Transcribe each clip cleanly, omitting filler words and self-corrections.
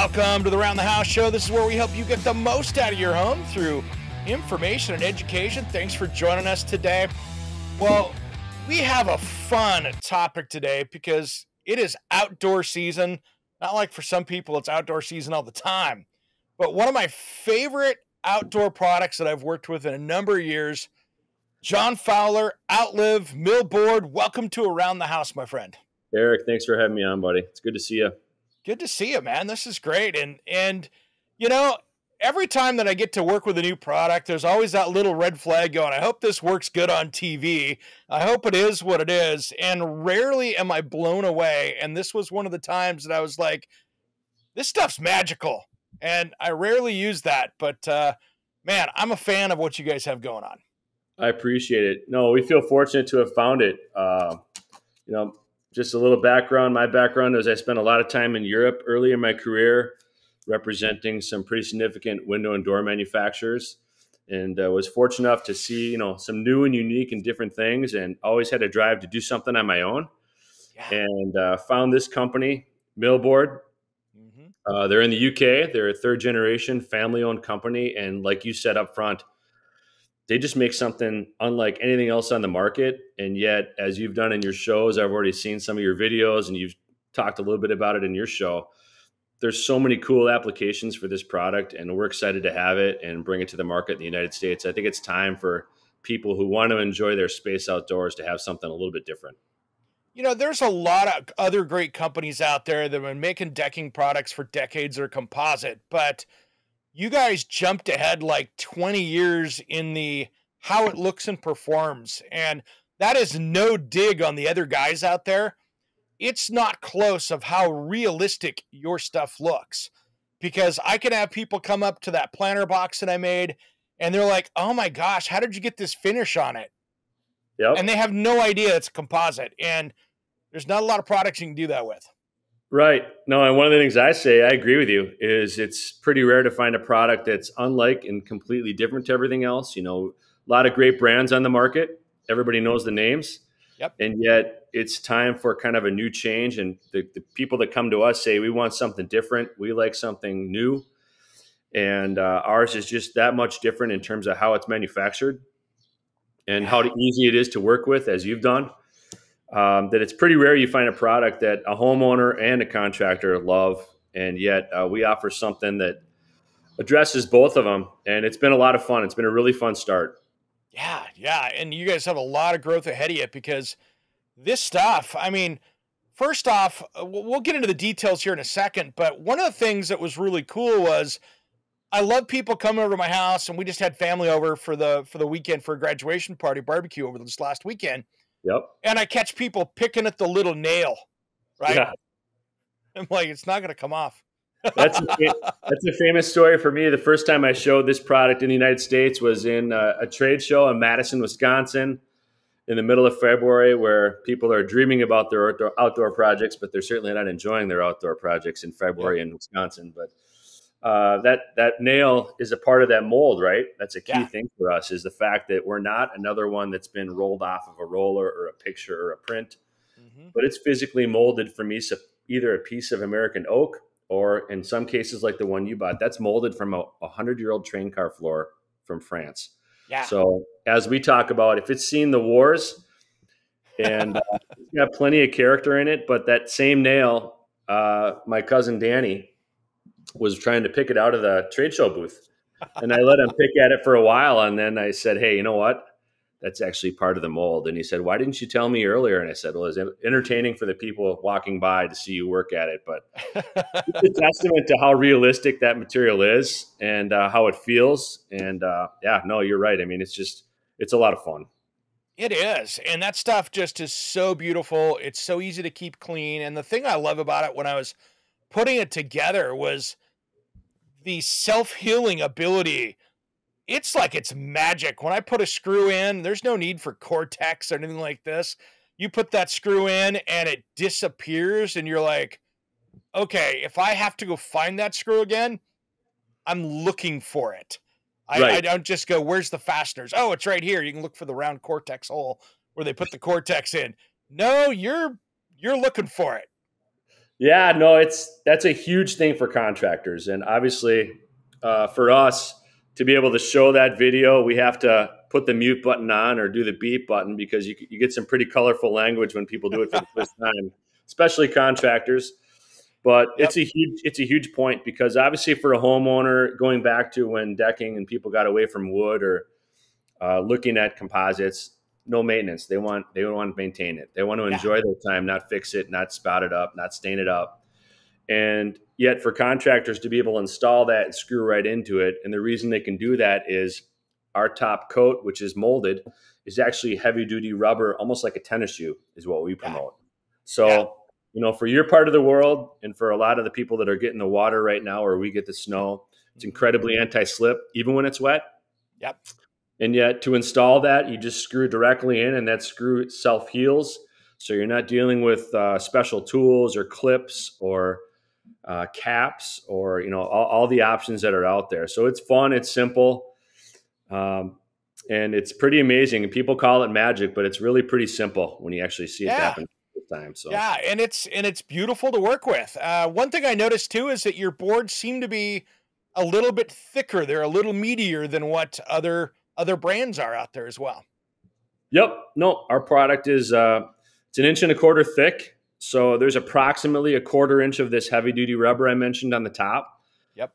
Welcome to the Around the House Show. This is where we help you get the most out of your home through information and education. Thanks for joining us today. Well, we have a fun topic today because it is outdoor season. Not like for some people, it's outdoor season all the time. But one of my favorite outdoor products that I've worked with in a number of years, John Fowler, Outlive, Millboard. Welcome to Around the House, my friend. Eric, thanks for having me on, buddy. It's good to see you. Good to see you, man. This is great. And you know, every time that I get to work with a new product, there's always that little red flag going, I hope this works good on TV. I hope it is what it is. And rarely am I blown away. And this was one of the times that I was like, this stuff's magical. And I rarely use that. But man, I'm a fan of what you guys have going on. I appreciate it. No, we feel fortunate to have found it. Just a little background. My background is I spent a lot of time in Europe early in my career representing some pretty significant window and door manufacturers, and was fortunate enough to see, some new and unique and different things, and always had a drive to do something on my own. Yeah. And found this company, Millboard. Mm-hmm. They're in the UK. They're a third generation family owned company. And like you said up front, they just make something unlike anything else on the market. And yet, as you've done in your shows, I've already seen some of your videos and you've talked a little bit about it in your show. There's so many cool applications for this product, and we're excited to have it and bring it to the market in the United States. I think it's time for people who want to enjoy their space outdoors to have something a little bit different. There's a lot of other great companies out there that have been making decking products for decades that are composite, but you guys jumped ahead like 20 years in the how it looks and performs. And that is no dig on the other guys out there. It's not close of how realistic your stuff looks, because I can have people come up to that planter box that I made and they're like, oh my gosh, how did you get this finish on it? Yep. And they have no idea it's a composite, and there's not a lot of products you can do that with. Right. No, and one of the things I say, I agree with you, is it's pretty rare to find a product that's unlike and completely different to everything else. A lot of great brands on the market. Everybody knows the names. Yep. And yet it's time for kind of a new change. And the people that come to us say, we want something different. We like something new. And ours is just that much different in terms of how it's manufactured and how easy it is to work with, as you've done. That it's pretty rare you find a product that a homeowner and a contractor love, and yet we offer something that addresses both of them, and it's been a lot of fun. It's been a really fun start. Yeah, and you guys have a lot of growth ahead of you, because this stuff, first off, we'll get into the details here in a second, but one of the things that was really cool was I love people coming over to my house, and we just had family over for the weekend for a graduation party barbecue over this last weekend. Yep. And I catch people picking at the little nail, right? Yeah. I'm like, it's not going to come off. That's a famous story for me. The first time I showed this product in the United States was in a trade show in Madison, Wisconsin, in the middle of February, where people are dreaming about their outdoor projects, but they're certainly not enjoying their outdoor projects in February in Wisconsin. But that nail is a part of that mold, right? That's a key thing for us, is the fact that we're not another one that's been rolled off of a roller or a picture or a print, but it's physically molded from either a piece of American oak, or in some cases like the one you bought, that's molded from a 100-year-old train car floor from France. Yeah. So as we talk about, if it's seen the wars, and it's got plenty of character in it, but that same nail, my cousin Danny was trying to pick it out of the trade show booth, and I let him pick at it for a while. And then I said, hey, you know what? That's actually part of the mold. And he said, why didn't you tell me earlier? And I said, well, it's entertaining for the people walking by to see you work at it. But it's a testament to how realistic that material is and how it feels. And you're right. It's a lot of fun. It is. And that stuff just is so beautiful. It's so easy to keep clean. And the thing I love about it when I was putting it together was the self-healing ability. It's like it's magic. When I put a screw in, there's no need for Cortex or anything like this. You put that screw in and it disappears, and you're like, okay, if I have to go find that screw again, I'm looking for it. I don't just go, where's the fasteners? Oh, it's right here. You can look for the round Cortex hole where they put the Cortex in. No, you're looking for it. Yeah, no, that's a huge thing for contractors, and obviously, for us to be able to show that video, we have to put the mute button on or do the beep button because you get some pretty colorful language when people do it for the first time, especially contractors. But Yep. it's a huge point because obviously for a homeowner, going back to when decking and people got away from wood or looking at composites, no maintenance. They want to maintain it. They want to Yeah. enjoy their time, not fix it, not spout it up, not stain it up. And yet for contractors to be able to install that and screw right into it, and the reason they can do that is our top coat, which is molded, is actually heavy duty rubber, almost like a tennis shoe, is what we Yeah. promote. Yeah. So, for your part of the world and for a lot of the people that are getting the water right now or we get the snow, it's incredibly anti-slip, even when it's wet. Yep. And yet to install that, you just screw directly in and that screw self-heals. So you're not dealing with special tools or clips or caps or, all the options that are out there. So it's fun. It's simple. And it's pretty amazing. And people call it magic, but it's really pretty simple when you actually see it Yeah. happen this time. So Yeah, and it's beautiful to work with. One thing I noticed too is that your boards seem to be a little bit thicker. They're a little meatier than what other brands are out there as well. Yep. No, our product is it's 1.25 inches thick. So there's approximately 1/4 inch of this heavy duty rubber I mentioned on the top. Yep.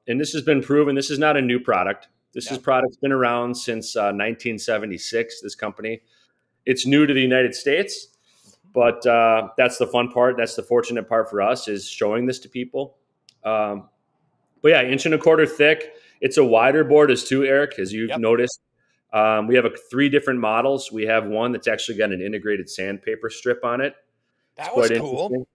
And this has been proven. This is not a new product. This Yep. product's been around since 1976. This company, it's new to the United States, but that's the fun part. That's the fortunate part for us is showing this to people. But yeah, 1.25 inches thick. It's a wider board as too, Eric, as you've Yep. noticed. We have 3 different models. We have one that's actually got an integrated sandpaper strip on it. It's That was quite cool. interesting.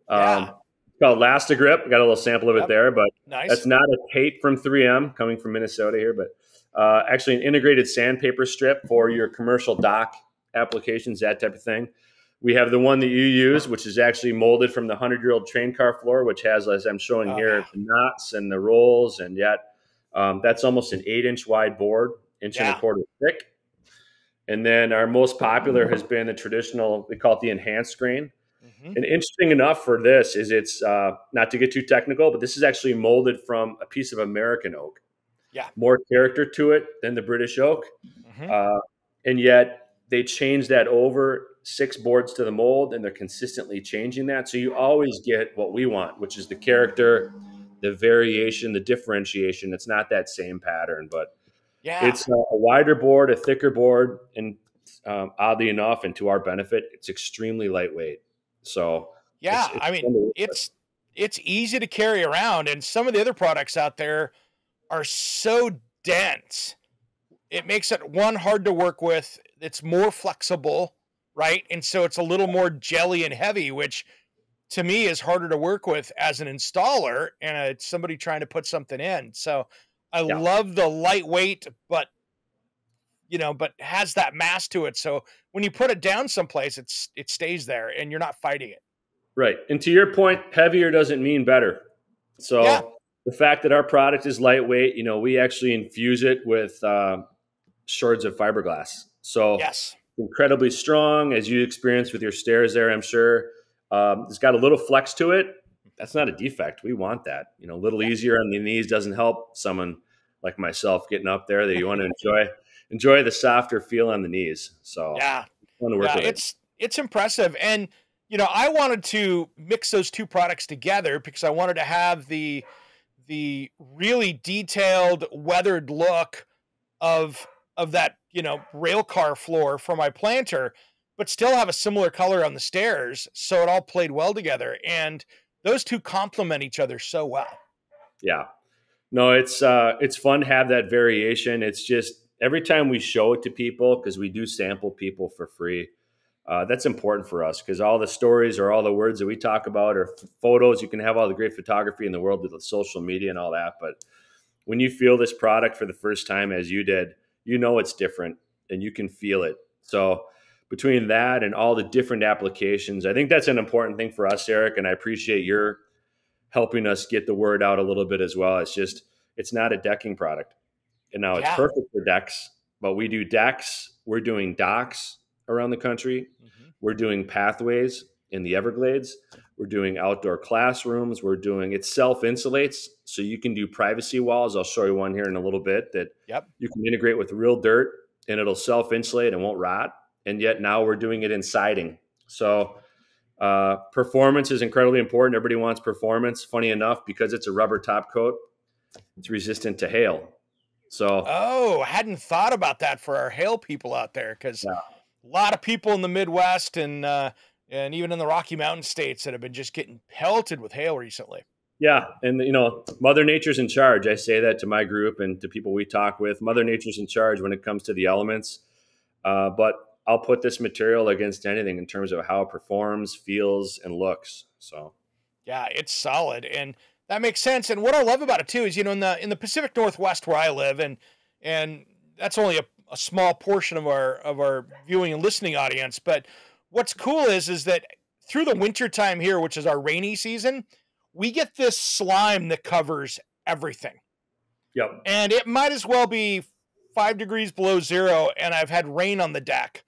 Yeah. It's called Elastigrip. I got a little sample of it Yep. there, but Nice. that's not a tape from 3M coming from Minnesota here, but actually an integrated sandpaper strip for your commercial dock applications, that type of thing. We have the one that you use, which is actually molded from the 100-year-old train car floor, which has, as I'm showing Oh, here, yeah. the knots and the rolls, and yet that's almost an 8-inch wide board, 1.25 inches thick. And then our most popular has been the traditional, we call it the enhanced grain. Mm-hmm. And interesting enough for this is it's not to get too technical, but this is actually molded from a piece of American oak. Yeah. More character to it than the British oak. Mm-hmm. And yet they changed that over 6 boards to the mold, and they're consistently changing that. So you always get what we want, which is the character, the variation, the differentiation. It's not that same pattern, but Yeah. it's a wider board, a thicker board, and oddly enough, and to our benefit, it's extremely lightweight. So Yeah. it's I fun mean, to work with. it's easy to carry around, and some of the other products out there are so dense. It makes it hard to work with. It's more flexible, right? And so it's a little more jelly and heavy, which to me is harder to work with as an installer and it's somebody trying to put something in. So I Yeah. love the lightweight, but but has that mass to it. So when you put it down someplace, it stays there and you're not fighting it. Right. And to your point, heavier doesn't mean better. Yeah. So the fact that our product is lightweight, we actually infuse it with shards of fiberglass. So Yes. incredibly strong, as you experienced with your stairs there, I'm sure. It's got a little flex to it. That's not a defect. We want that. A little easier on the knees doesn't help someone like myself getting up there that you want to enjoy the softer feel on the knees. So Yeah. it's fun to work with it. It's impressive. And I wanted to mix those two products together because I wanted to have the really detailed weathered look of that, rail car floor for my planter, but still have a similar color on the stairs. So it all played well together. And those two complement each other so well. Yeah. No, it's fun to have that variation. It's just every time we show it to people, because we do sample people for free, that's important for us because all the stories or all the words that we talk about or photos, you can have all the great photography in the world with social media and all that. But when you feel this product for the first time, as you did, it's different and you can feel it. So between that and all the different applications, I think that's an important thing for us, Eric. And I appreciate your helping us get the word out a little bit as well. It's not a decking product. And now it's Yeah. perfect for decks, but we do decks. We're doing docks around the country. Mm-hmm. We're doing pathways in the Everglades. We're doing outdoor classrooms. It self-insulates, so you can do privacy walls. I'll show you one here in a little bit that Yep. you can integrate with real dirt, and it'll self-insulate and won't rot. And yet now we're doing it in siding. So performance is incredibly important. Everybody wants performance. Funny enough, because it's a rubber top coat, it's resistant to hail. So, oh, I hadn't thought about that for our hail people out there, because yeah. a lot of people in the Midwest and even in the Rocky Mountain states that have been just getting pelted with hail recently. Yeah, and Mother Nature's in charge. I say that to my group and to people we talk with. Mother Nature's in charge when it comes to the elements. But I'll put this material against anything in terms of how it performs, feels, and looks. So, yeah, it's solid, and that makes sense. And what I love about it too is, in the Pacific Northwest where I live, and that's only a small portion of our viewing and listening audience. But what's cool is that through the winter time here, which is our rainy season, we get this slime that covers everything. yep. And it might as well be 5 degrees below zero, and I've had rain on the deck,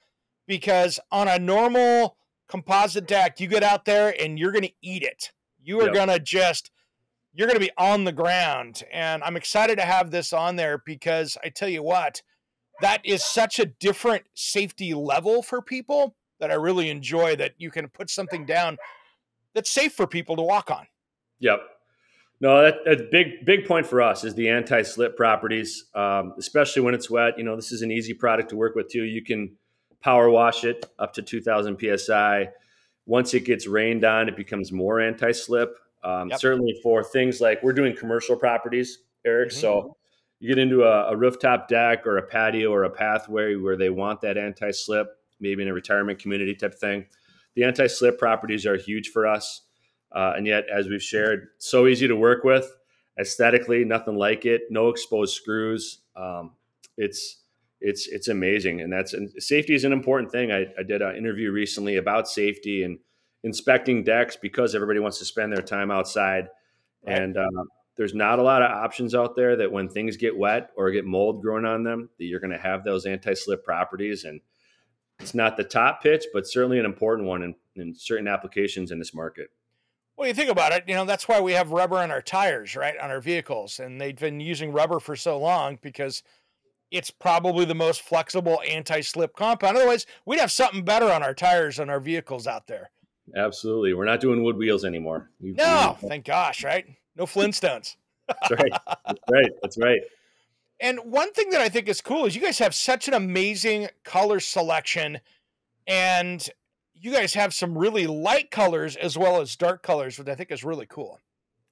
because on a normal composite deck, you get out there and you're going to eat it. You are going to you're going to be on the ground. And I'm excited to have this on there, because I tell you what, that is such a different safety level for people that I really enjoy, that you can put something down that's safe for people to walk on. Yep. No, that's big point for us is the anti-slip properties, especially when it's wet. This is an easy product to work with too. You can power wash it up to 2,000 PSI. Once it gets rained on, it becomes more anti-slip. Yep. Certainly for things like we're doing commercial properties, Eric. Mm-hmm. So you get into a rooftop deck or a patio or a pathway where they want that anti-slip, maybe in a retirement community type thing. The anti-slip properties are huge for us. And yet, as we've shared, so easy to work with. Aesthetically, nothing like it. No exposed screws. It's amazing, and safety is an important thing. I did an interview recently about safety and inspecting decks, because everybody wants to spend their time outside, right. And there's not a lot of options out there that when things get wet or get mold growing on them, that you're going to have those anti-slip properties. And it's not the top pitch, but certainly an important one in certain applications in this market. Well, you think about it, that's why we have rubber on our tires, right, on our vehicles. And they've been using rubber for so long, because it's probably the most flexible anti-slip compound. Otherwise, we'd have something better on our tires on our vehicles out there. Absolutely. We're not doing wood wheels anymore. No, thank gosh, right? No Flintstones. That's right. That's right. That's right. And one thing that I think is cool is you guys have such an amazing color selection, and you guys have some really light colors as well as dark colors, which I think is really cool.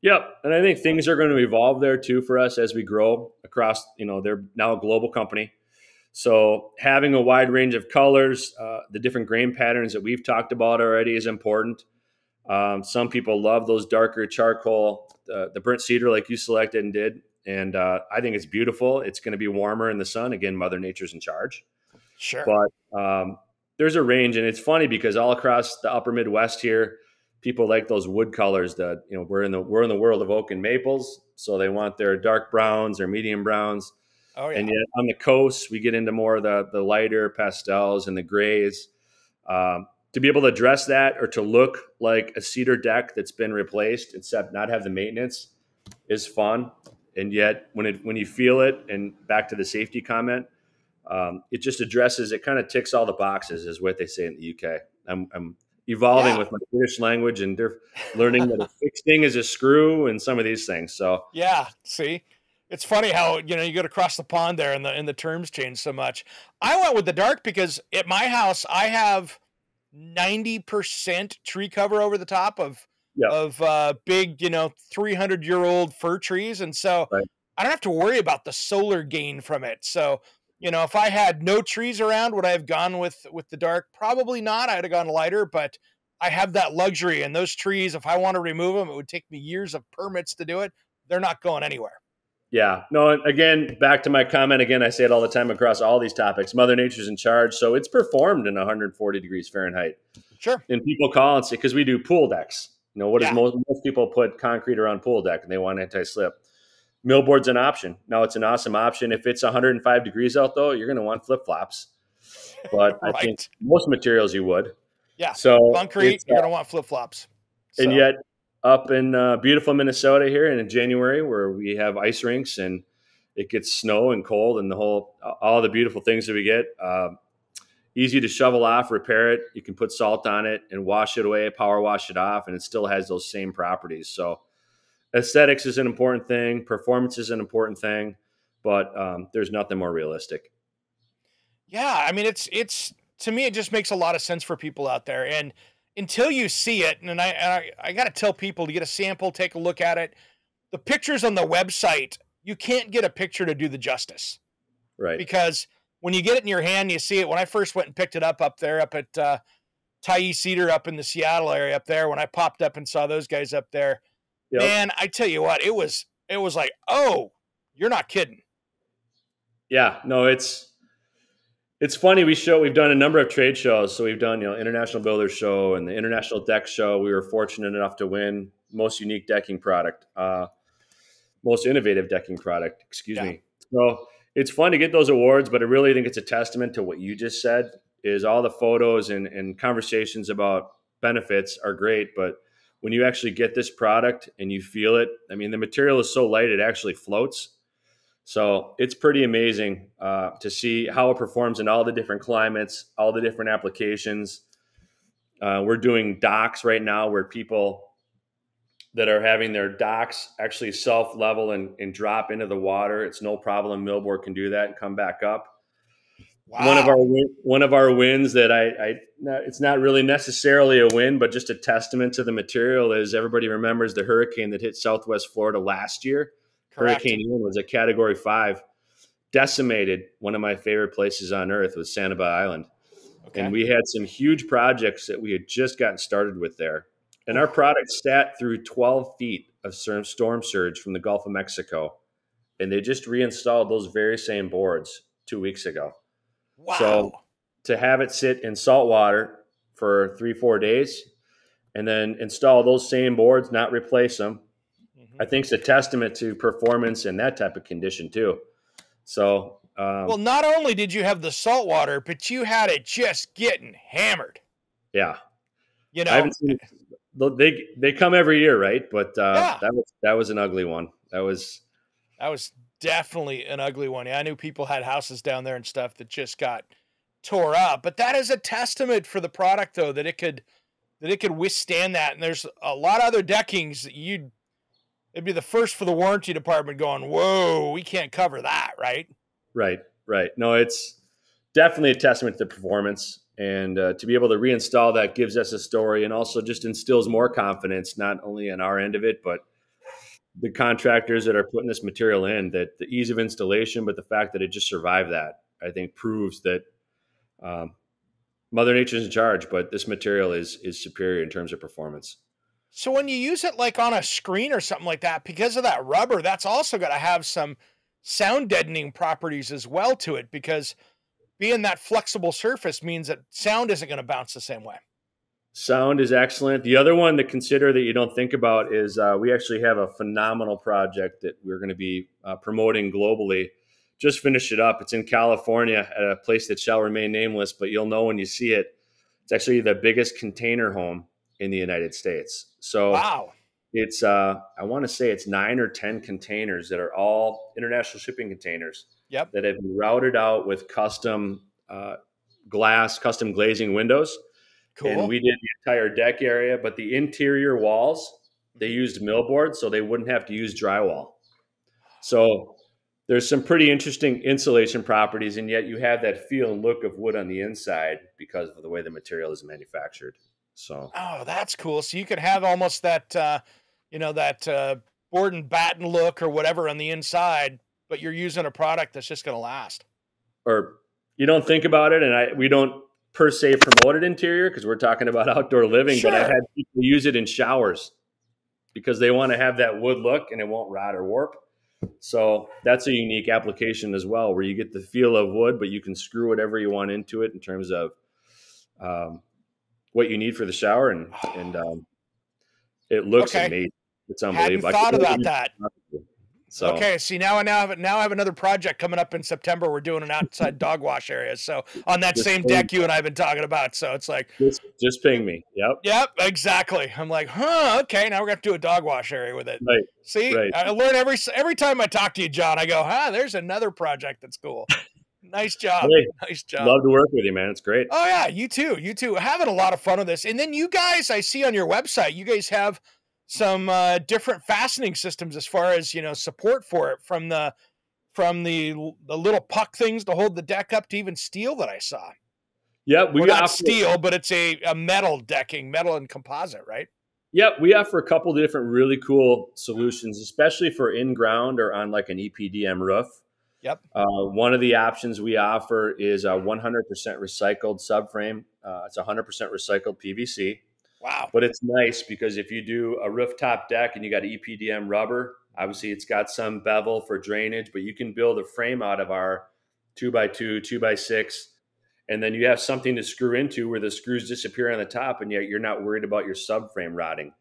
Yep. And I think things are going to evolve there too for us as we grow across, they're now a global company. So having a wide range of colors, the different grain patterns that we've talked about already is important. Some people love those darker charcoal, the burnt cedar like you selected and did. And I think it's beautiful. It's going to be warmer in the sun. Again, Mother Nature's in charge. Sure. But there's a range, and it's funny because all across the upper Midwest here, people like those wood colors that, we're in the world of oak and maples. So they want their dark browns or medium browns. Oh, yeah. And yet on the coast, we get into more of the lighter pastels and the grays. To be able to address that or to look like a cedar deck that's been replaced, except not have the maintenance, is fun. And yet when you feel it, and back to the safety comment, it just addresses, it kind of ticks all the boxes, is what they say in the UK. I'm evolving with my British language, and they're learning that a fixing is a screw and some of these things. So yeah, see, it's funny how, you get across the pond there and the terms change so much. I went with the dark because at my house, I have 90% tree cover over the top of big, 300-year-old fir trees. And so right. I don't have to worry about the solar gain from it. So, if I had no trees around, would I have gone with the dark? Probably not. I'd have gone lighter, but I have that luxury. And those trees, if I want to remove them, it would take me years of permits to do it. They're not going anywhere. Yeah. No, again, back to my comment again, I say it all the time across all these topics. Mother Nature's in charge. So it's performed in 140 degrees Fahrenheit. Sure. And people call and say, because we do pool decks. Most people put concrete around pool deck and they want anti-slip. Millboard's an option. Now, it's an awesome option. If it's 105 degrees out, though, you're going to want flip-flops. But right. I think most materials you would. Yeah. So concrete, you're going to want flip-flops. And So yet, up in beautiful Minnesota here in January, where we have ice rinks and it gets snow and cold and all the beautiful things that we get. Easy to shovel off, repair it. You can put salt on it and wash it away, power wash it off, and it still has those same properties. So aesthetics is an important thing. Performance is an important thing, but there's nothing more realistic. yeah, I mean, it's to me, it just makes a lot of sense for people out there. And until you see it, and I got to tell people to get a sample, take a look at it. The pictures on the website, you can't get a picture to do the justice, Right. because when you get it in your hand, you see it. When I first went and picked it up there, up at Tyee Cedar, up in the Seattle area, up there, when I popped up and saw those guys up there, Yep. man, I tell you what, it was like, oh, you're not kidding. Yeah. No, it's funny. We've done a number of trade shows. So we've done, International Builders Show and the International Deck Show. We were fortunate enough to win most unique decking product, most innovative decking product, excuse Yeah. me. So it's fun to get those awards, but I really think it's a testament to what you just said. Is all the photos and conversations about benefits are great, but when you actually get this product and you feel it, I mean, the material is so light it actually floats. So it's pretty amazing to see how it performs in all the different climates, all the different applications. We're doing docks right now where people that are having their docks actually self-level and drop into the water. It's no problem. Millboard can do that and come back up. Wow. One of our wins that it's not really necessarily a win, but just a testament to the material is everybody remembers the hurricane that hit Southwest Florida last year. Correct. Hurricane Ian was a Category 5, decimated one of my favorite places on earth was Sanibel Island. Okay. And we had some huge projects that we had just gotten started with there. And our Oof. product sat through 12 feet of storm surge from the Gulf of Mexico. And they just reinstalled those very same boards 2 weeks ago. So Wow. to have it sit in salt water for 3-4 days and then install those same boards, not replace them, I think it's a testament to performance in that type of condition too. So, Well, not only did you have the salt water, but you had it just getting hammered. yeah, You I know, haven't seen they come every year, right? But yeah, that was an ugly one. that was definitely an ugly one. Yeah, I knew people had houses down there and stuff that just got tore up. But that is a testament for the product, though, that it could withstand that. And there's a lot of other deckings that it'd be the first for the warranty department going, whoa, we can't cover that, right? right. No, it's definitely a testament to performance, and to be able to reinstall that gives us a story, and also just instills more confidence, not only on our end of it, but the contractors that are putting this material in. That the ease of installation, but the fact that it just survived that, I think, proves that Mother Nature's in charge. But this material is superior in terms of performance. So when you use it like on a screen or something like that, because of that rubber, that's also got to have some sound deadening properties as well to it, because being that flexible surface means that sound isn't going to bounce the same way. Sound is excellent. The other one to consider that you don't think about is we actually have a phenomenal project that we're going to be promoting globally. Just finished it up. It's in California at a place that shall remain nameless, but you'll know when you see it. It's actually the biggest container home in the United States. So Wow. it's, I want to say it's 9 or 10 containers that are all international shipping containers Yep. that have been routed out with custom glass, custom glazing windows. And Cool. we did the entire deck area, but the interior walls, they used millboard so they wouldn't have to use drywall. So there's some pretty interesting insulation properties, and yet you have that feel and look of wood on the inside because of the way the material is manufactured. So, Oh, that's cool. So you could have almost that, board and batten look or whatever on the inside, but you're using a product that's just going to last. or you don't think about it, and we don't per se promote it interior because we're talking about outdoor living, but I've Sure. had people use it in showers because they want to have that wood look and it won't rot or warp. So that's a unique application as well, where you get the feel of wood, but you can screw whatever you want into it in terms of what you need for the shower, and it looks Okay. amazing. It's Hadn't unbelievable. thought about that. So Okay, see now I have another project coming up in September. We're doing an outside dog wash area. So on that just same deck you and I've been talking about. So it's like, just ping me. Yep. yep, exactly. I'm like, huh, okay, now we're gonna have to do a dog wash area with it. Right. See, Right. I learn every time I talk to you, John. I go, there's another project that's cool. Nice job, Hey, nice job. love to work with you, man. It's great. Oh yeah, you too, you too. Having a lot of fun with this. And then you guys, I see on your website, you guys have some different fastening systems as far as support for it, from the little puck things to hold the deck up to even steel that I saw. Yeah, Or we not offer. steel, but it's a metal decking, metal and composite, right? Yeah, we offer a couple of different really cool solutions, especially for in ground or on like an EPDM roof. Yep. One of the options we offer is a 100% recycled subframe. It's 100% recycled PVC. Wow. But it's nice because if you do a rooftop deck and you got EPDM rubber, obviously it's got some bevel for drainage, but you can build a frame out of our 2x2, 2x6, and then you have something to screw into where the screws disappear on the top, and yet you're not worried about your subframe rotting.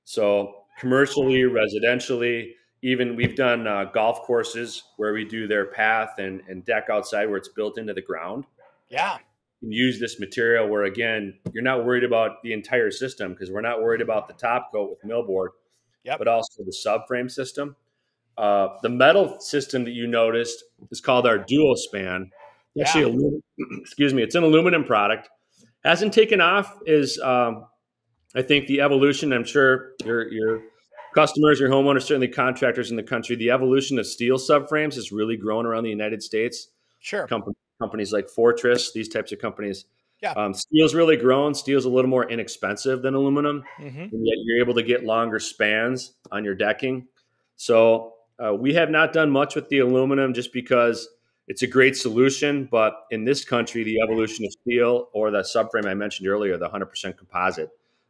So commercially, residentially, even we've done golf courses where we do their path and deck outside where it's built into the ground. Yeah. You can use this material where, again, you're not worried about the entire system because we're not worried about the top coat with millboard, Yep. but also the subframe system. The metal system that you noticed is called our Duo Span. Actually, excuse me, it's an aluminum product. Hasn't taken off as I think the evolution. I'm sure your customers, your homeowners, certainly contractors in the country. The evolution of steel subframes has really grown around the United States. Sure. Companies like Fortress, these types of companies. Yeah. Steel's really grown. Steel's a little more inexpensive than aluminum, Mm-hmm. and yet you're able to get longer spans on your decking. So we have not done much with the aluminum just because it's a great solution. But in this country, the evolution of steel or the subframe I mentioned earlier, the 100% composite,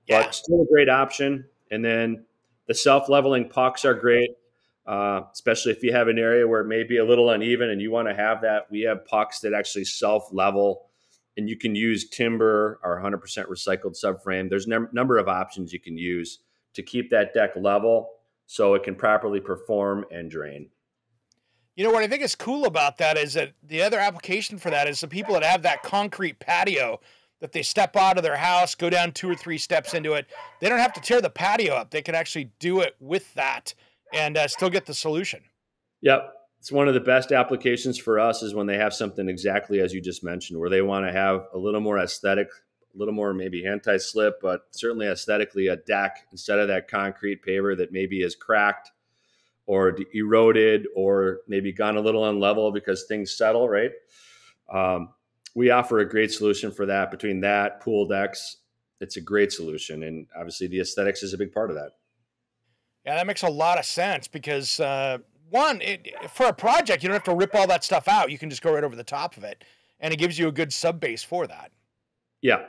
but still a great option. And then the self-leveling pucks are great, especially if you have an area where it may be a little uneven and you want to have that. We have pucks that actually self-level, and you can use timber or 100% recycled subframe. There's a number of options you can use to keep that deck level so it can properly perform and drain. You know what I think is cool about that is that the other application for that is the people that have that concrete patio that they step out of their house, go down 2 or 3 steps into it. They don't have to tear the patio up. They can actually do it with that and still get the solution. Yep. It's one of the best applications for us is when they have something exactly as you just mentioned, where they want to have a little more aesthetic, a little more maybe anti-slip, but certainly aesthetically a deck instead of that concrete paver that maybe is cracked or eroded or maybe gone a little unlevel because things settle, right? We offer a great solution for that. Between that, pool decks, it's a great solution. And obviously the aesthetics is a big part of that. Yeah, that makes a lot of sense because for a project, you don't have to rip all that stuff out. You can just go right over the top of it, and it gives you a good sub base for that. Yeah.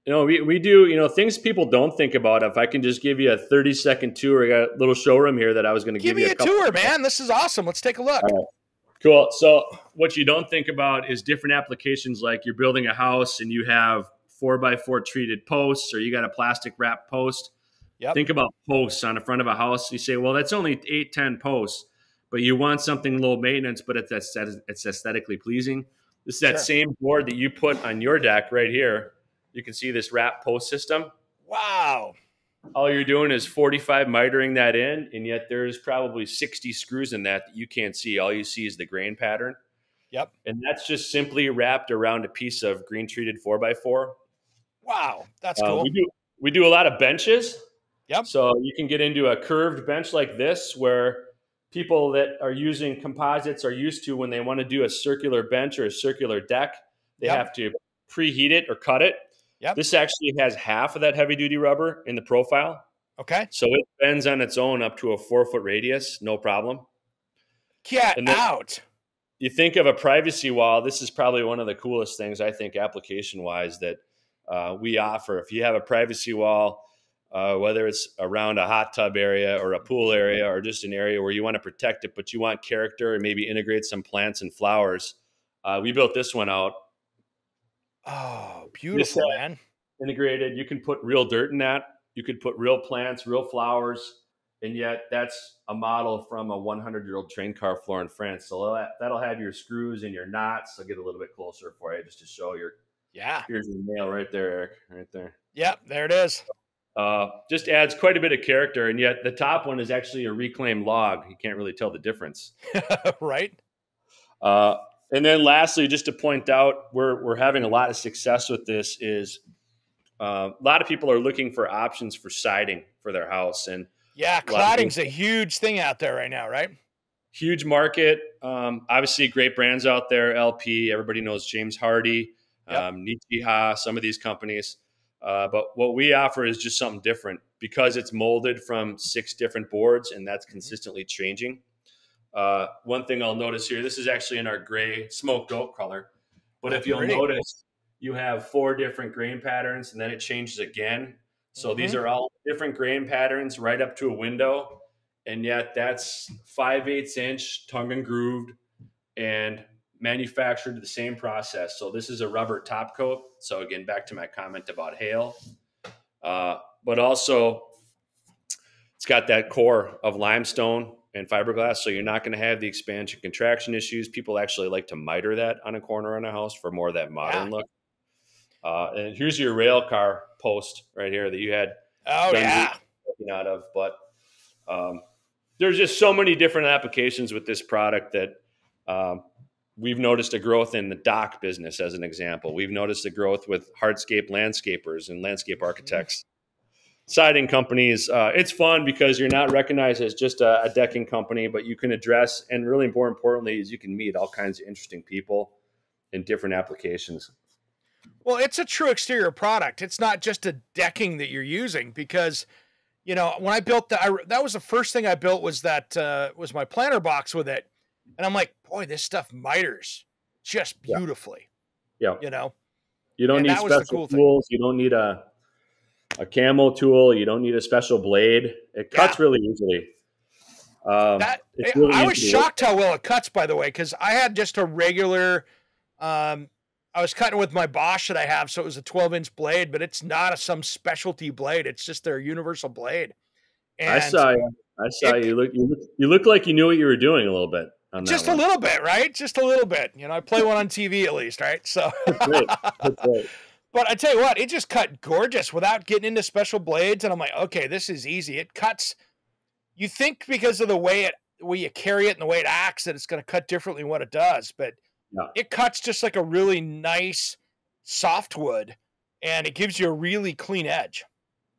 We do, things people don't think about. If I can just give you a 30-second tour, I got a little showroom here that I was going to give you a tour, man. This is awesome. Let's take a look. All right. Cool. So what you don't think about is different applications, like you're building a house and you have 4x4 treated posts, or you got a plastic wrap post. Yep. Think about posts on the front of a house. You say, well, that's only 8-10 posts, but you want something low maintenance, but it's aesthetically pleasing. This is that same board that you put on your deck right here. You can see this wrap post system. Wow. All you're doing is 45 mitering that in, and yet there's probably 60 screws in that you can't see. All you see is the grain pattern. Yep. And that's just simply wrapped around a piece of green treated 4x4. Wow. That's cool. We do a lot of benches. Yep. So you can get into a curved bench like this where people that are using composites are used to when they want to do a circular bench or a circular deck, they have to preheat it or cut it. Yep. This actually has half of that heavy duty rubber in the profile. Okay. So it bends on its own up to a 4-foot radius, no problem. Get out. You think of a privacy wall. This is probably one of the coolest things, I think, application wise, that we offer. If you have a privacy wall, whether it's around a hot tub area or a pool area or just an area where you want to protect it, but you want character and maybe integrate some plants and flowers, we built this one out. Oh, beautiful, man. Integrated. You can put real dirt in that. You could put real plants, real flowers. and yet that's a model from a 100-year-old train car floor in France. So that'll have your screws and your knots. I'll get a little bit closer for you just to show your. Yeah. Here's your nail right there, Eric, right there. Yep, there it is. Just adds quite a bit of character, and yet the top one is actually a reclaimed log. You can't really tell the difference. Right. And then lastly, just to point out, we're having a lot of success with this is a lot of people are looking for options for siding for their house. And yeah, cladding's a huge thing out there right now, right? Huge market. Obviously, great brands out there. LP, everybody knows James Hardy, Yep. Nichiha, some of these companies. But what we offer is just something different because it's molded from 6 different boards, and that's consistently changing. One thing I'll notice here, this is actually in our gray smoked oak color. But if you'll notice, you have 4 different grain patterns, and then it changes again. So these are all different grain patterns right up to a window. And yet that's 5/8 inch tongue and grooved and manufactured the same process. So this is a rubber top coat. So again, back to my comment about hail, but also it's got that core of limestone and fiberglass. So you're not going to have the expansion contraction issues. People actually like to miter that on a corner on a house for more of that modern look. And here's your rail car post right here that you had. Out of, but there's just so many different applications with this product that we've noticed a growth in the dock business, as an example. We've noticed a growth with hardscape landscapers and landscape architects, siding companies. It's fun because you're not recognized as just a decking company, but you can address, and really more importantly, is you can meet all kinds of interesting people in different applications. Well, it's a true exterior product. It's not just a decking that you're using because, you know, when I built that was the first thing I built was was my planter box with it. And I'm like, boy, this stuff miters just beautifully. Yeah. You know, you don't need special tools. You don't need a camo tool. You don't need a special blade. It cuts really easily. I was shocked how well it cuts, by the way, because I had just a regular, I was cutting with my Bosch that I have, so it was a 12-inch blade, but it's not some specialty blade. It's just their universal blade. And I saw you. You look like you knew what you were doing a little bit. Just a little bit, right? Just a little bit. You know, I play one on TV at least, right? So, That's great. But I tell you what, it just cut gorgeous without getting into special blades. And I'm like, okay, this is easy. It cuts. You think because of the way you carry it and the way it acts that it's going to cut differently than what it does, but it cuts just like a really nice softwood, and it gives you a really clean edge.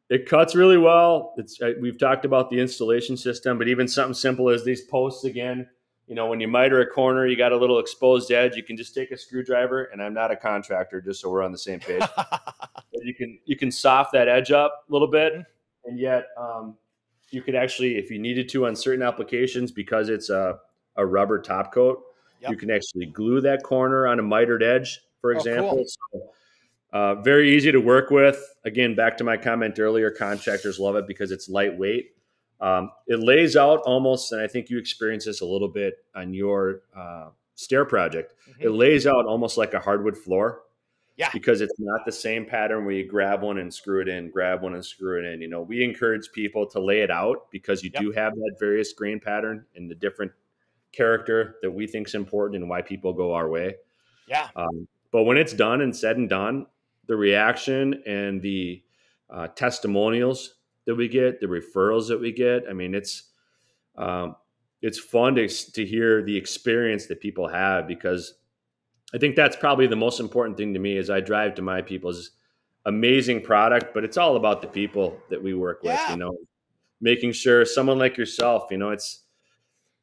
It cuts really well. We've talked about the installation system, but even something simple as these posts again. You know, when you miter a corner, you got a little exposed edge. You can just take a screwdriver, and I'm not a contractor, just so we're on the same page. But you can soft that edge up a little bit, and yet you could actually, if you needed to, on certain applications, because it's a rubber top coat, you can actually glue that corner on a mitered edge, for example. So, very easy to work with. Again, back to my comment earlier, contractors love it because it's lightweight. It lays out almost, and I think you experience this a little bit on your stair project. It lays out almost like a hardwood floor. Yeah. Because it's not the same pattern where you grab one and screw it in, grab one and screw it in. You know, we encourage people to lay it out because you do have that various grain pattern and the different character that we think is important and why people go our way. Yeah. But when it's done and said and done, the reaction and the testimonials that we get, the referrals that we get, I mean, it's fun to hear the experience that people have, because I think that's probably the most important thing to me as I drive to my people's amazing product, but it's all about the people that we work with, you know, making sure someone like yourself, you know, it's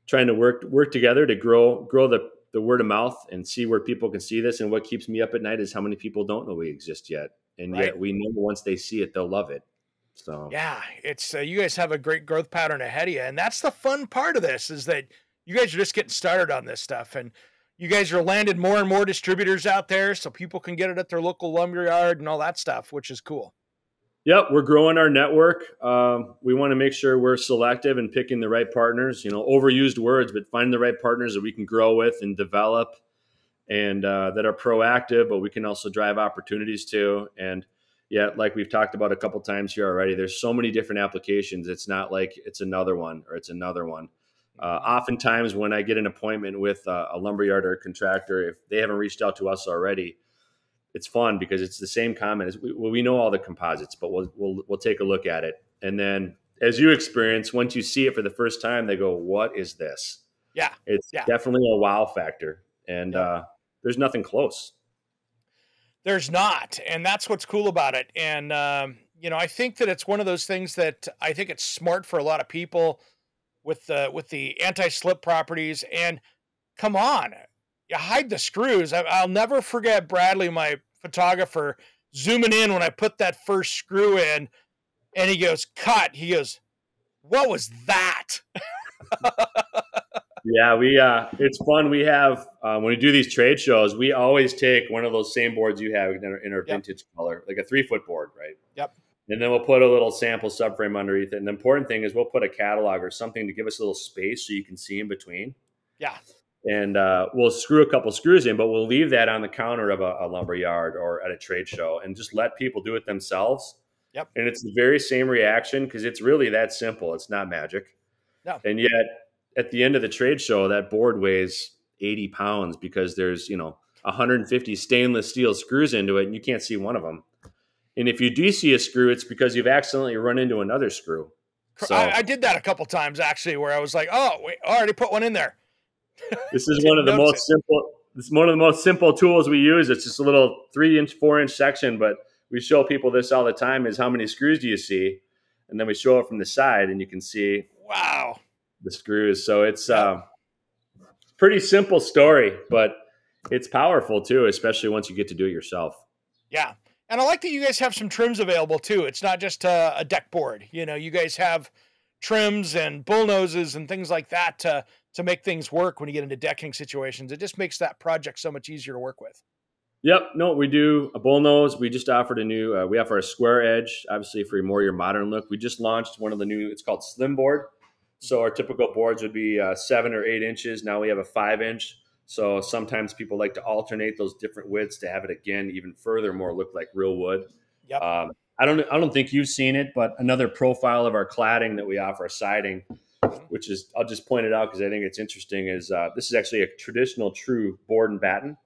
trying to work together to grow the word of mouth and see where people can see this. And what keeps me up at night is how many people don't know we exist yet. And yet we know once they see it, they'll love it. So yeah, it's you guys have a great growth pattern ahead of you. And that's the fun part of this, is that you guys are just getting started on this stuff. And you guys are landing more and more distributors out there so people can get it at their local lumberyard and all that stuff, which is cool. Yep, we're growing our network. We want to make sure we're selective and picking the right partners, you know, overused words, but finding the right partners that we can grow with and develop and that are proactive, but we can also drive opportunities to. And, Yet, like we've talked about a couple times here already, there's so many different applications. It's not like it's another one or it's another one. Oftentimes, when I get an appointment with a lumberyard or a contractor, if they haven't reached out to us already, it's fun because it's the same comment. As we know all the composites, but we'll take a look at it, and then as you experience, once you see it for the first time, they go, "What is this?" Yeah, It's yeah. definitely a wow factor, and there's nothing close. There's not, and that's what's cool about it. And I think that it's one of those things that I think it's smart for a lot of people with the anti-slip properties. And come on, you hide the screws. I'll never forget Bradley, my photographer, zooming in when I put that first screw in, and he goes, "Cut." He goes, "What was that?" Yeah, it's fun. We have when we do these trade shows, we always take one of those same boards you have in our Yep. vintage color, like a 3-foot board, right? Yep. And then we'll put a little sample subframe underneath it. And the important thing is we'll put a catalog or something to give us a little space so you can see in between. Yeah. And we'll screw a couple screws in, but we'll leave that on the counter of a lumber yard or at a trade show and just let people do it themselves. Yep. And it's the very same reaction because it's really that simple. It's not magic. No. And yet at the end of the trade show, that board weighs 80 pounds because there's, 150 stainless steel screws into it and you can't see one of them. And if you do see a screw, it's because you've accidentally run into another screw. So I did that a couple times actually, where I was like, "Oh, wait, I already put one in there." this is one of the most simple. It's one of the most simple tools we use. It's just a little 3-inch, 4-inch section, but we show people this all the time: is how many screws do you see? And then we show it from the side, and you can see Wow, the screws. So it's pretty simple story, but it's powerful too, especially once you get to do it yourself. Yeah. And I like that you guys have some trims available too. It's not just a deck board. You guys have trims and bull noses and things like that to make things work when you get into decking situations. It just makes that project so much easier to work with. Yep. No, we do a bull nose. We just offered a new, we offer a square edge, obviously for more your modern look. We just launched one of the new, it's called Slim Board. So our typical boards would be 7 or 8 inches. Now we have a 5-inch. So sometimes people like to alternate those different widths to have it again even further more look like real wood. Yep. I don't think you've seen it, but another profile of our cladding that we offer, siding, which is, I'll just point it out because I think it's interesting, is this is actually a traditional true board and batten.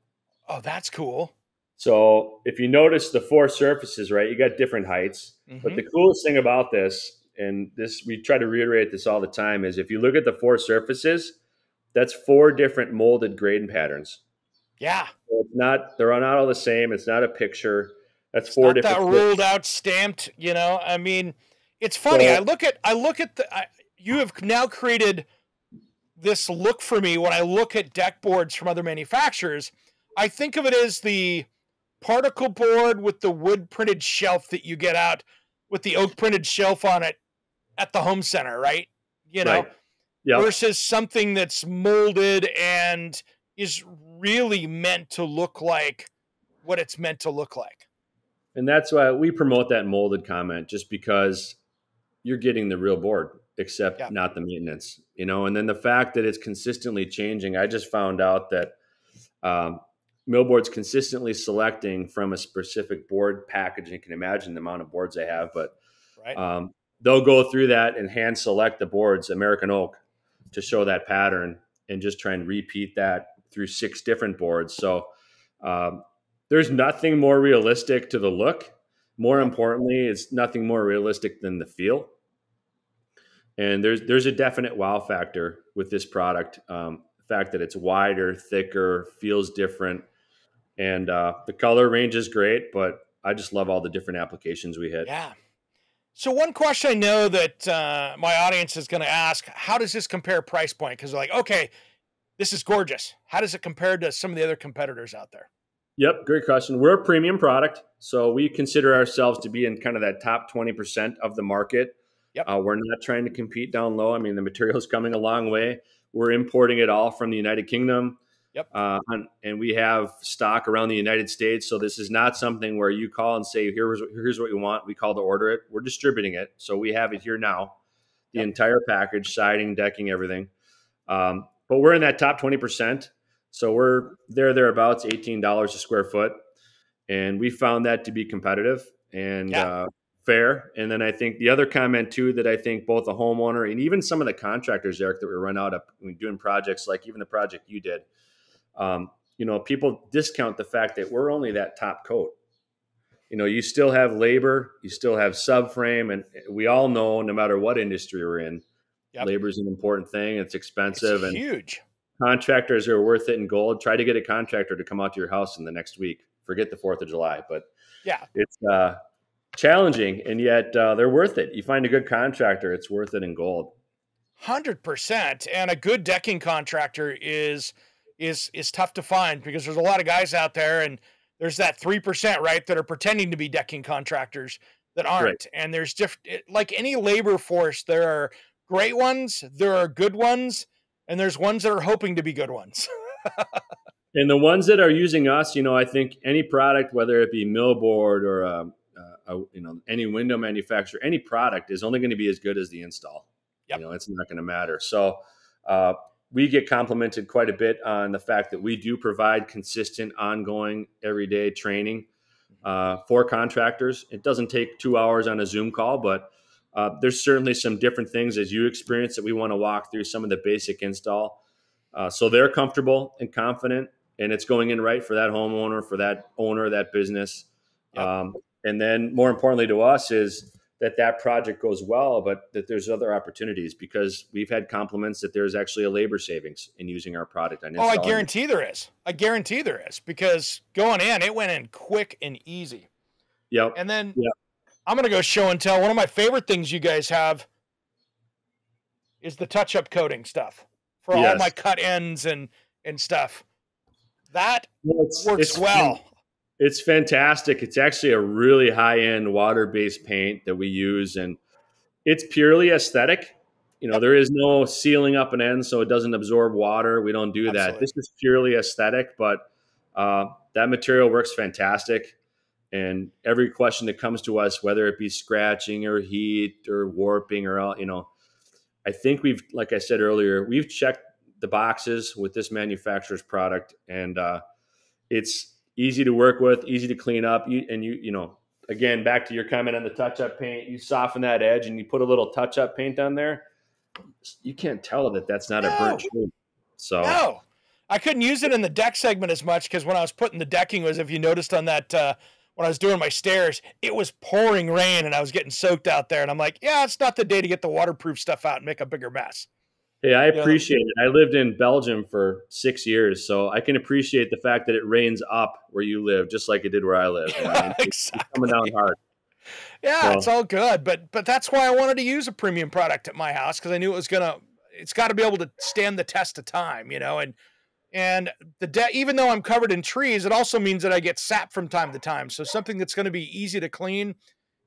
Oh, that's cool. So if you notice the 4 surfaces, right, you got different heights. But the coolest thing about this, and this we try to reiterate this all the time, is if you look at the 4 surfaces, that's 4 different molded grain patterns. Yeah. So they're not all the same. It's not a picture. That's It's 4 not different. that rolled out, stamped. I mean, it's funny. So, I look at you have now created this look for me when I look at deck boards from other manufacturers. I think of it as the particle board with the wood printed shelf that you get out with the oak printed shelf on it at the home center, right? Right. Yep. Versus something that's molded and is really meant to look like what it's meant to look like. And that's why we promote that molded comment, just because you're getting the real board, except not the maintenance, and then the fact that it's consistently changing. I just found out that Millboard's consistently selecting from a specific board package. You can imagine the amount of boards they have, but they'll go through that and hand select the boards, American oak, to show that pattern and just try and repeat that through 6 different boards. So there's nothing more realistic to the look. More importantly, it's nothing more realistic than the feel. And there's a definite wow factor with this product. The fact that it's wider, thicker, feels different. And the color range is great, but I just love all the different applications we hit. Yeah. So one question I know that my audience is going to ask, how does this compare price point? Because they're like, okay, this is gorgeous. How does it compare to some of the other competitors out there? Yep, great question. We're a premium product, so we consider ourselves to be in kind of that top 20% of the market. Yep. We're not trying to compete down low. I mean, the material's coming a long way. We're importing it all from the United Kingdom. Yep. And we have stock around the United States. So this is not something where you call and say, here's what you want. We call to order it. We're distributing it. So we have it here now, the entire package, siding, decking, everything. But we're in that top 20%. So we're thereabouts $18 a square foot. And we found that to be competitive. and Yeah. fair. And then I think the other comment too that I think both the homeowner and even some of the contractors, Eric, that we run out of when doing projects like even the project you did, people discount the fact that we're only that top coat. You still have labor, you still have subframe, and we all know no matter what industry we're in, Yep. labor is an important thing. It's expensive, It's and huge. contractors are worth it in gold. Try to get a contractor to come out to your house in the next week. Forget the 4th of July, but Yeah. it's challenging, and yet they're worth it. You find a good contractor, it's worth it in gold. 100%. And a good decking contractor is tough to find because there's a lot of guys out there, and there's that 3%, right, that are pretending to be decking contractors that aren't. Right. And there's like any labor force, there are great ones, there are good ones, and there's ones that are hoping to be good ones. And the ones that are using us, I think any product, whether it be Millboard or any window manufacturer, any product is only going to be as good as the install. Yep. It's not going to matter. So we get complimented quite a bit on the fact that we do provide consistent, ongoing, everyday training for contractors. It doesn't take 2 hours on a Zoom call, but there's certainly some different things as you experience that we want to walk through some of the basic install. So they're comfortable and confident, and it's going in right for that homeowner, for that owner, that business. Yep. And then more importantly to us is that project goes well, but that there's other opportunities because we've had compliments that there's actually a labor savings in using our product. Oh, I guarantee there is. I guarantee there is, because going in, it went in quick and easy. Yep. And then I'm going to go show and tell. One of my favorite things you guys have is the touch-up coating stuff for all my cut ends and stuff. That works well. It's fantastic. It's actually a really high-end water-based paint that we use, and it's purely aesthetic. There is no sealing up an end so it doesn't absorb water. We don't do that. This is purely aesthetic, but that material works fantastic. And every question that comes to us, whether it be scratching or heat or warping or I think like I said earlier, we've checked the boxes with this manufacturer's product, and it's easy to work with, easy to clean up. Again, back to your comment on the touch-up paint, you soften that edge and you put a little touch-up paint on there. You can't tell that that's not a burnt tree. So no, I couldn't use it in the deck segment as much because when I was putting the decking, if you noticed on that, when I was doing my stairs, it was pouring rain and I was getting soaked out there. And I'm like, yeah, it's not the day to get the waterproof stuff out and make a bigger mess. Hey, I appreciate it. I lived in Belgium for 6 years, so I can appreciate the fact that it rains up where you live, just like it did where I live. Exactly. It's coming down hard. Yeah, it's all good, but that's why I wanted to use a premium product at my house, because I knew it's got to be able to stand the test of time, and even though I'm covered in trees, it also means that I get sap from time to time. So something that's going to be easy to clean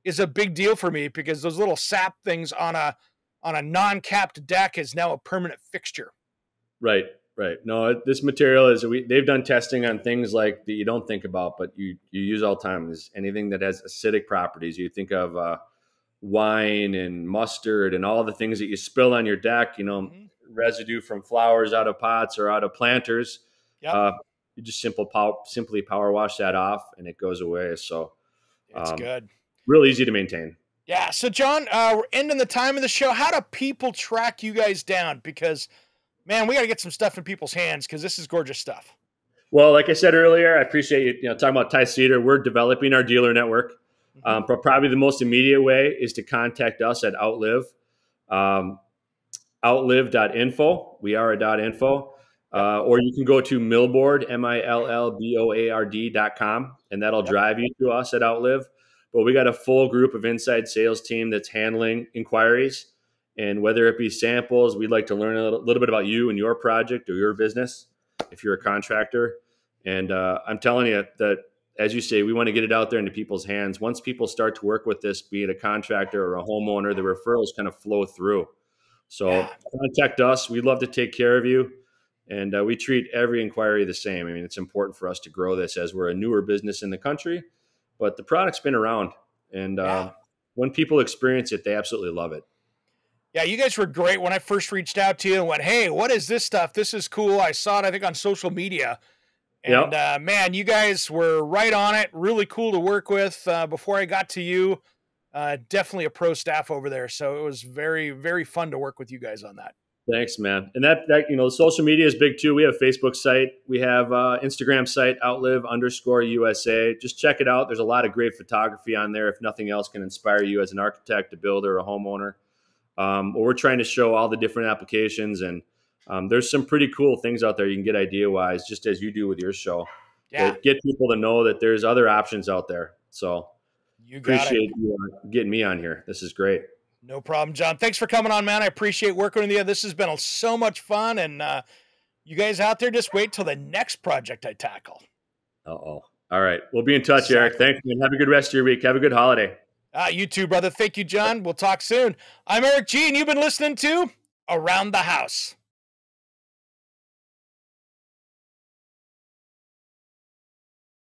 is a big deal for me, because those little sap things on a non-capped deck is now a permanent fixture. Right. No, this material they've done testing on things like that you don't think about, but you use all the time. Is anything that has acidic properties. You think of wine and mustard and all the things that you spill on your deck, residue from flowers out of pots or out of planters. Yep. You just simply power wash that off and it goes away. So it's good. Real easy to maintain. Yeah. So John, we're ending the time of the show. How do people track you guys down? Because man, we got to get some stuff in people's hands, because this is gorgeous stuff. Well, like I said earlier, I appreciate you talking about Ty Cedar. We're developing our dealer network. But probably the most immediate way is to contact us at Outlive, outlive.info. We are a .info. Or you can go to Millboard, MILLBOARD.com, and that'll drive you to us at Outlive. But we got a full group of inside sales team that's handling inquiries. And whether it be samples, we'd like to learn a little bit about you and your project or your business if you're a contractor. And I'm telling you that, as you say, we want to get it out there into people's hands. Once people start to work with this, be it a contractor or a homeowner, the referrals kind of flow through. So contact us. We'd love to take care of you. And we treat every inquiry the same. I mean, it's important for us to grow this as we're a newer business in the country, but the product's been around. And when people experience it, they absolutely love it. Yeah, you guys were great when I first reached out to you and went, hey, what is this stuff? This is cool. I saw it, I think, on social media. And Yep. man, you guys were right on it. Really cool to work with. Before I got to you, definitely a pro staff over there. So it was very, very fun to work with you guys on that. Thanks, man. And that social media is big too. We have a Facebook site. We have Instagram site, outlive_USA. Just check it out. There's a lot of great photography on there. If nothing else can inspire you as an architect, a builder, a homeowner. We're trying to show all the different applications, and there's some pretty cool things out there you can get idea-wise, just as you do with your show. Yeah. To get people to know that there's other options out there. So You got appreciate it. you getting me on here. This is great. No problem, John. Thanks for coming on, man. I appreciate working with you. This has been so much fun. And you guys out there, just wait till the next project I tackle. Uh-oh. All right. We'll be in touch, Eric. Thanks, man. Have a good rest of your week. Have a good holiday. You too, brother. Thank you, John. We'll talk soon. I'm Eric G, and you've been listening to Around the House.